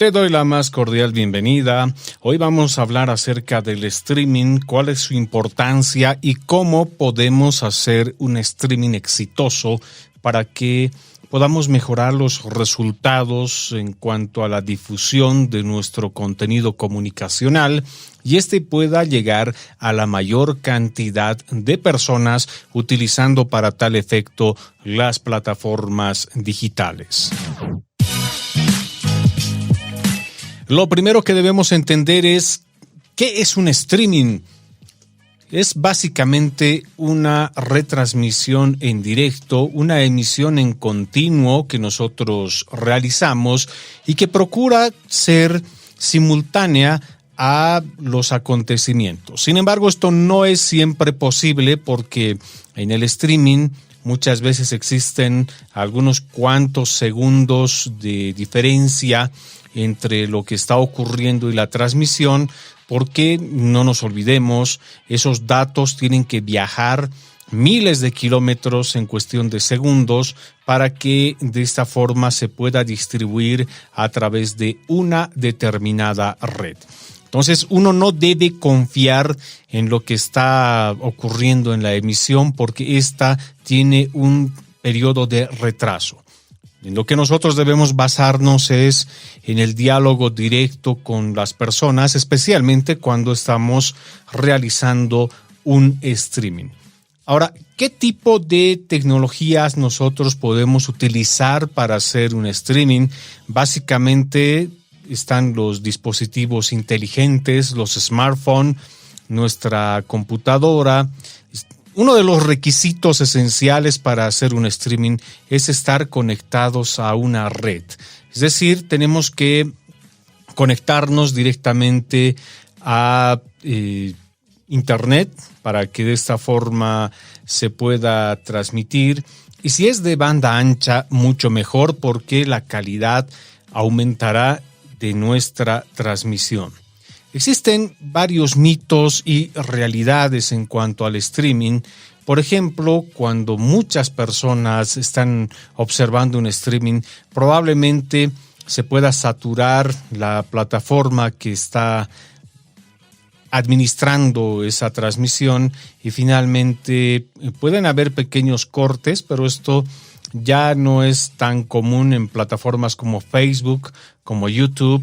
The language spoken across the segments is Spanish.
Te doy la más cordial bienvenida. Hoy vamos a hablar acerca del streaming, cuál es su importancia y cómo podemos hacer un streaming exitoso para que podamos mejorar los resultados en cuanto a la difusión de nuestro contenido comunicacional y pueda llegar a la mayor cantidad de personas utilizando para tal efecto las plataformas digitales. Lo primero que debemos entender es ¿qué es un streaming? Es básicamente una retransmisión en directo, una emisión en continuo que nosotros realizamos y que procura ser simultánea a los acontecimientos. Sin embargo, esto no es siempre posible porque en el streaming muchas veces existen algunos cuantos segundos de diferencia entre lo que está ocurriendo y la transmisión, porque no nos olvidemos, esos datos tienen que viajar miles de kilómetros en cuestión de segundos para que de esta forma se pueda distribuir a través de una determinada red. Entonces, uno no debe confiar en lo que está ocurriendo en la emisión porque esta tiene un periodo de retraso. En lo que nosotros debemos basarnos es en el diálogo directo con las personas, especialmente cuando estamos realizando un streaming. Ahora, ¿qué tipo de tecnologías nosotros podemos utilizar para hacer un streaming? Básicamente están los dispositivos inteligentes, los smartphones, nuestra computadora. Uno de los requisitos esenciales para hacer un streaming es estar conectados a una red. Es decir, tenemos que conectarnos directamente a Internet para que de esta forma se pueda transmitir. Y si es de banda ancha, mucho mejor porque la calidad aumentará de nuestra transmisión. Existen varios mitos y realidades en cuanto al streaming. Por ejemplo, cuando muchas personas están observando un streaming, probablemente se pueda saturar la plataforma que está administrando esa transmisión y finalmente pueden haber pequeños cortes, pero esto ya no es tan común en plataformas como Facebook, como YouTube,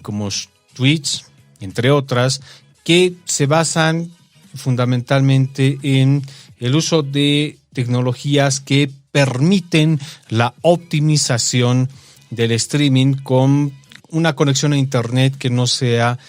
como Twitch, entre otras, que se basan fundamentalmente en el uso de tecnologías que permiten la optimización del streaming con una conexión a Internet que no sea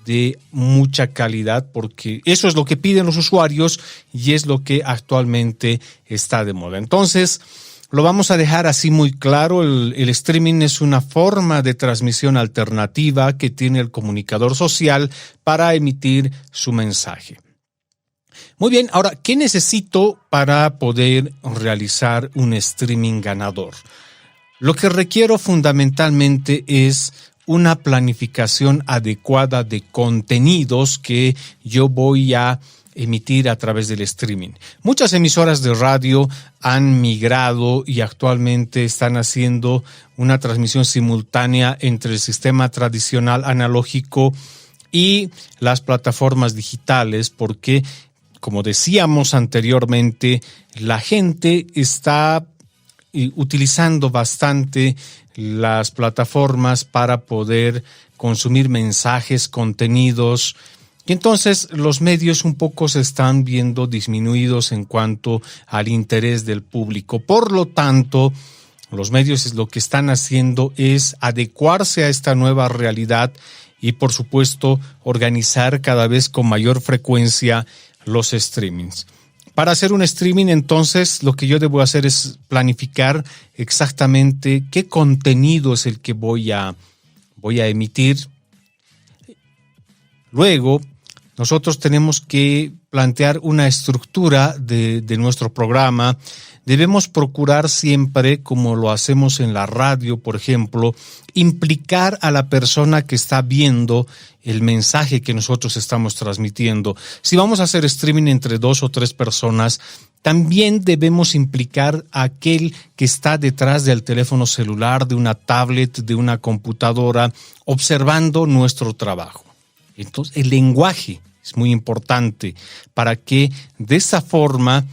de mucha calidad, porque eso es lo que piden los usuarios y es lo que actualmente está de moda. Entonces, lo vamos a dejar así muy claro, el streaming es una forma de transmisión alternativa que tiene el comunicador social para emitir su mensaje. Muy bien, ahora, ¿qué necesito para poder realizar un streaming ganador? Lo que requiero fundamentalmente es una planificación adecuada de contenidos que yo voy a emitir a través del streaming. Muchas emisoras de radio han migrado y actualmente están haciendo una transmisión simultánea entre el sistema tradicional analógico y las plataformas digitales porque, como decíamos anteriormente, la gente está utilizando bastante las plataformas para poder consumir mensajes, contenidos. Y entonces los medios un poco se están viendo disminuidos en cuanto al interés del público. Por lo tanto, los medios lo que están haciendo es adecuarse a esta nueva realidad y, por supuesto, organizar cada vez con mayor frecuencia los streamings. Para hacer un streaming, entonces, lo que yo debo hacer es planificar exactamente qué contenido es el que voy a emitir. Luego, nosotros tenemos que plantear una estructura de nuestro programa. Debemos procurar siempre, como lo hacemos en la radio, por ejemplo, implicar a la persona que está viendo el mensaje que nosotros estamos transmitiendo. Si vamos a hacer streaming entre 2 o 3 personas, también debemos implicar a aquel que está detrás del teléfono celular, de una tablet, de una computadora, observando nuestro trabajo. Entonces, el lenguaje es muy importante para que de esa forma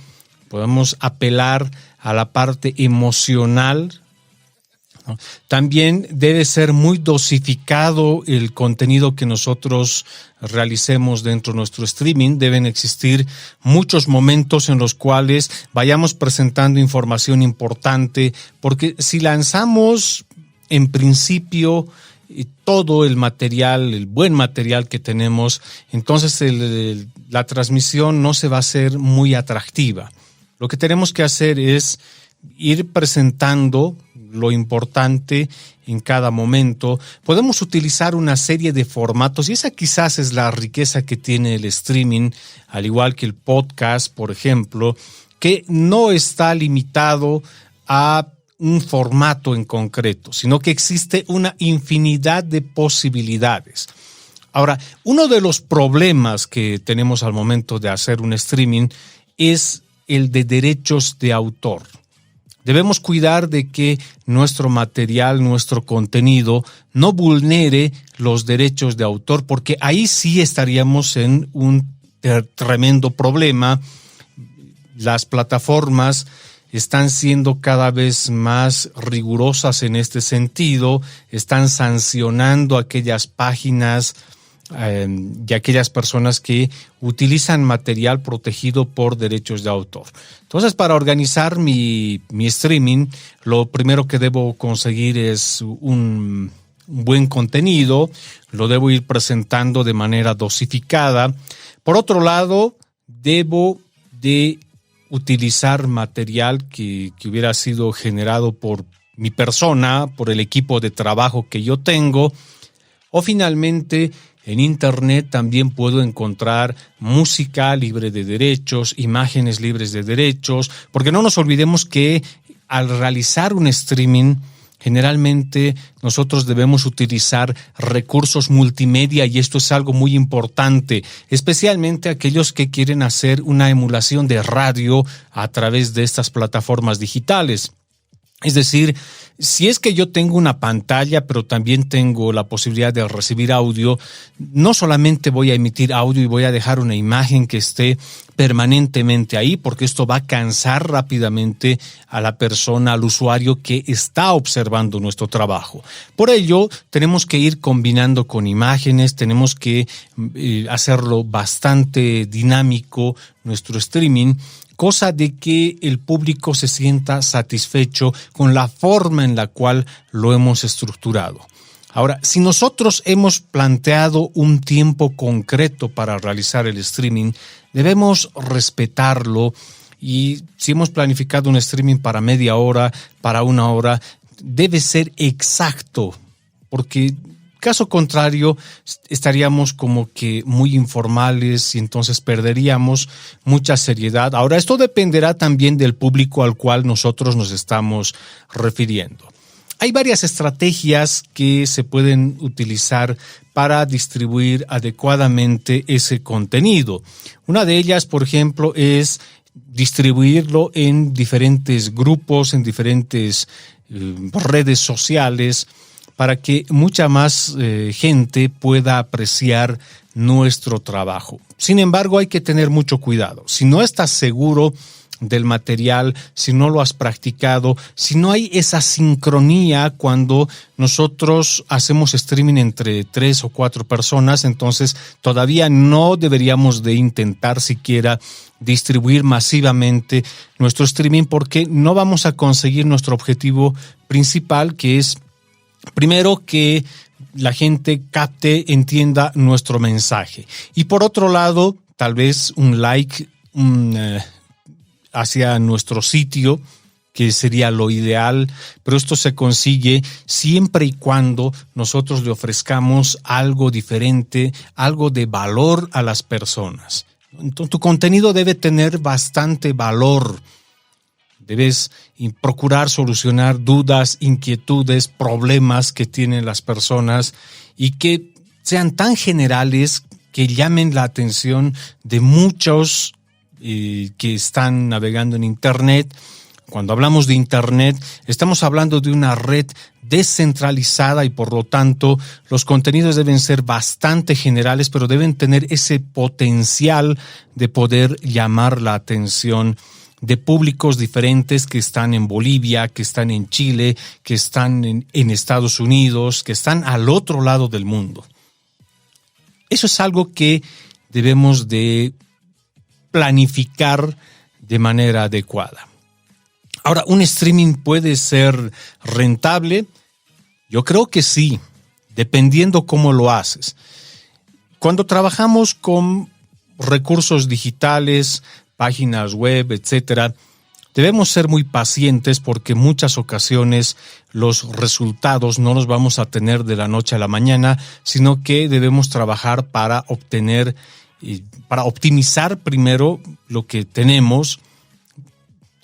podamos apelar a la parte emocional. También debe ser muy dosificado el contenido que nosotros realicemos dentro de nuestro streaming. Deben existir muchos momentos en los cuales vayamos presentando información importante, porque si lanzamos en principio todo el material, el buen material que tenemos, entonces la transmisión no se va a hacer muy atractiva. Lo que tenemos que hacer es ir presentando lo importante en cada momento. Podemos utilizar una serie de formatos y esa quizás es la riqueza que tiene el streaming, al igual que el podcast, por ejemplo, que no está limitado a un formato en concreto, sino que existe una infinidad de posibilidades. Ahora, uno de los problemas que tenemos al momento de hacer un streaming es el de derechos de autor. Debemos cuidar de que nuestro material, nuestro contenido, no vulnere los derechos de autor, porque ahí sí estaríamos en un tremendo problema. Las plataformas están siendo cada vez más rigurosas en este sentido, están sancionando aquellas páginas y aquellas personas que utilizan material protegido por derechos de autor. Entonces, para organizar mi streaming, lo primero que debo conseguir es un buen contenido, lo debo ir presentando de manera dosificada. Por otro lado, debo de utilizar material que hubiera sido generado por mi persona, por el equipo de trabajo que yo tengo, o finalmente en Internet también puedo encontrar música libre de derechos, imágenes libres de derechos, porque no nos olvidemos que al realizar un streaming, generalmente nosotros debemos utilizar recursos multimedia y esto es algo muy importante, especialmente aquellos que quieren hacer una emulación de radio a través de estas plataformas digitales. Es decir, si es que yo tengo una pantalla, pero también tengo la posibilidad de recibir audio, no solamente voy a emitir audio y voy a dejar una imagen que esté permanentemente ahí, porque esto va a cansar rápidamente a la persona, al usuario que está observando nuestro trabajo. Por ello, tenemos que ir combinando con imágenes, tenemos que hacerlo bastante dinámico nuestro streaming, cosa de que el público se sienta satisfecho con la forma en la cual lo hemos estructurado. Ahora, si nosotros hemos planteado un tiempo concreto para realizar el streaming, debemos respetarlo y si hemos planificado un streaming para media hora, para una hora, debe ser exacto, porque caso contrario, estaríamos como que muy informales y entonces perderíamos mucha seriedad. Ahora, esto dependerá también del público al cual nosotros nos estamos refiriendo. Hay varias estrategias que se pueden utilizar para distribuir adecuadamente ese contenido. Una de ellas, por ejemplo, es distribuirlo en diferentes grupos, en diferentes redes sociales, para que mucha más gente pueda apreciar nuestro trabajo. Sin embargo, hay que tener mucho cuidado. Si no estás seguro del material, si no lo has practicado, si no hay esa sincronía cuando nosotros hacemos streaming entre 3 o 4 personas, entonces todavía no deberíamos de intentar siquiera distribuir masivamente nuestro streaming porque no vamos a conseguir nuestro objetivo principal, que es primero que la gente capte, entienda nuestro mensaje. Y por otro lado, tal vez un like hacia nuestro sitio, que sería lo ideal, pero esto se consigue siempre y cuando nosotros le ofrezcamos algo diferente, algo de valor a las personas. Entonces, tu contenido debe tener bastante valor. Debes procurar solucionar dudas, inquietudes, problemas que tienen las personas y que sean tan generales que llamen la atención de muchos que están navegando en Internet. Cuando hablamos de Internet, estamos hablando de una red descentralizada y por lo tanto los contenidos deben ser bastante generales, pero deben tener ese potencial de poder llamar la atención de públicos diferentes que están en Bolivia, que están en Chile, que están en Estados Unidos, que están al otro lado del mundo. Eso es algo que debemos de planificar de manera adecuada. Ahora, ¿un streaming puede ser rentable? Yo creo que sí, dependiendo cómo lo haces. Cuando trabajamos con recursos digitales, páginas web, etcétera, debemos ser muy pacientes porque en muchas ocasiones los resultados no los vamos a tener de la noche a la mañana, sino que debemos trabajar para optimizar primero lo que tenemos.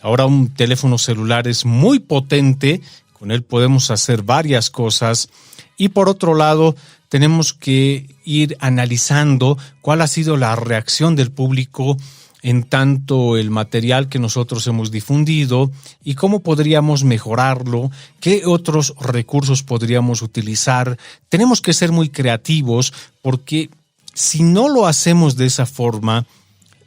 Ahora un teléfono celular es muy potente, con él podemos hacer varias cosas y por otro lado tenemos que ir analizando cuál ha sido la reacción del público en tanto el material que nosotros hemos difundido y cómo podríamos mejorarlo, qué otros recursos podríamos utilizar. Tenemos que ser muy creativos porque si no lo hacemos de esa forma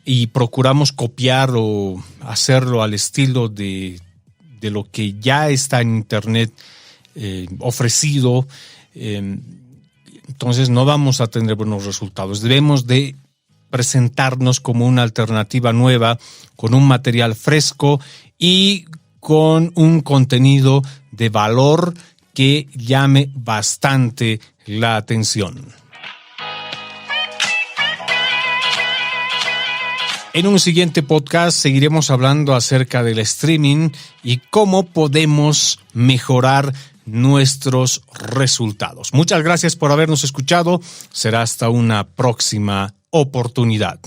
y procuramos copiar o hacerlo al estilo de lo que ya está en Internet ofrecido, entonces no vamos a tener buenos resultados. Debemos de presentarnos como una alternativa nueva, con un material fresco y con un contenido de valor que llame bastante la atención. En un siguiente podcast seguiremos hablando acerca del streaming y cómo podemos mejorar nuestros resultados. Muchas gracias por habernos escuchado. Será hasta una próxima oportunidad.